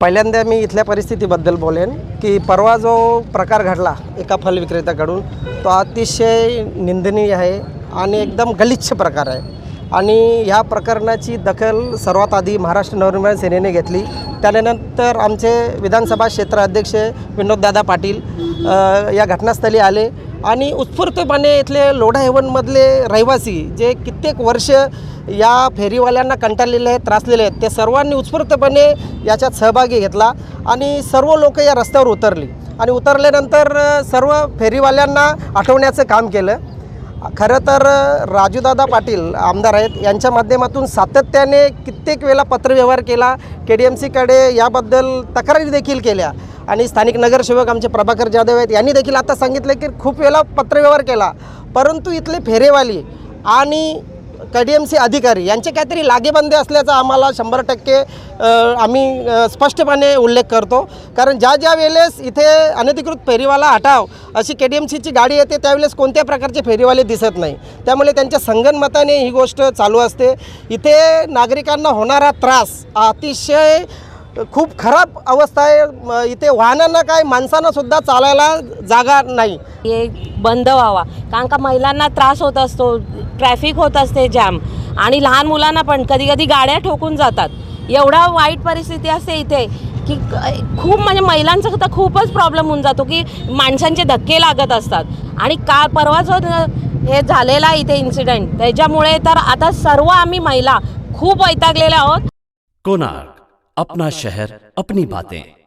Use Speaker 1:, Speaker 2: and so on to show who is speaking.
Speaker 1: पहिल्यांदा मी इथल्या परिस्थितीबद्दल बोलेन की परवा जो प्रकार घडला एका फल विक्रेत्याकडून तो अतिशय निंदनीय आहे आणि एकदम गलिच्छ प्रकार आहे आणि ह्या प्रकरणाची दखल सर्वात आधी महाराष्ट्र नवनिर्माण सेनेने घेतली। त्यानंतर आमचे विधानसभा क्षेत्र अध्यक्ष विनोददादा पाटील या घटनास्थळी आले आणि उत्स्फूर्तपणे इथले लोढा हेवनमधले रहिवासी जे कित्येक वर्ष या फेरीवाल्यांना कंटाळलेले आहेत, त्रासलेले आहेत, ते सर्वांनी उत्स्फूर्तपणे याच्यात सहभागी घेतला आणि सर्व लोक या रस्त्यावर उतरली आणि उतरल्यानंतर सर्व फेरीवाल्यांना आठवण्याचं काम केलं। खरं तर राजूदादा पाटील आमदार आहेत, यांच्या माध्यमातून सातत्याने कित्येक वेळा पत्रव्यवहार केला, KDMCकडे याबद्दल तक्रारी देखील केल्या आणि स्थानिक नगरसेवक आमचे प्रभाकर जाधव आहेत, यांनी देखील आता सांगितलं की खूप वेळा पत्रव्यवहार केला, परंतु इथले फेरेवाली आणि KDMC अधिकारी यांचे काहीतरी लागेबंदे असल्याचा आम्हाला 100% आम्ही स्पष्टपणे उल्लेख करतो। कारण ज्या वेळेस इथे अनधिकृत फेरीवाला हटाव अशी KDMCची गाडी येते त्यावेळेस कोणत्या प्रकारचे फेरीवाले दिसत नाही, त्यामुळे त्यांच्या संगनमताने ही गोष्ट चालू असते। इथे नागरिकांना होणारा त्रास अतिशय खूप खराब अवस्था आहे। इथे वाहनांना काय माणसांना सुद्धा चालायला जागा नाही।
Speaker 2: हे बंद व्हावा, कारण का महिलांना त्रास होत असतो, ट्रॅफिक होत असते जाम आणि लहान मुलांना पण कधी कधी गाड्या ठोकून जातात। एवढा वाईट परिस्थिती असते इथे की खूप म्हणजे महिलांचा तर खूपच प्रॉब्लेम होऊन जातो की माणसांचे धक्के लागत असतात आणि परवा जो हे झालेला इथे इन्सिडेंट त्याच्यामुळे तर आता सर्व आम्ही महिला खूप वैतागलेल्या आहोत।
Speaker 3: कोणार्क, अपना शहर अपनी बातें।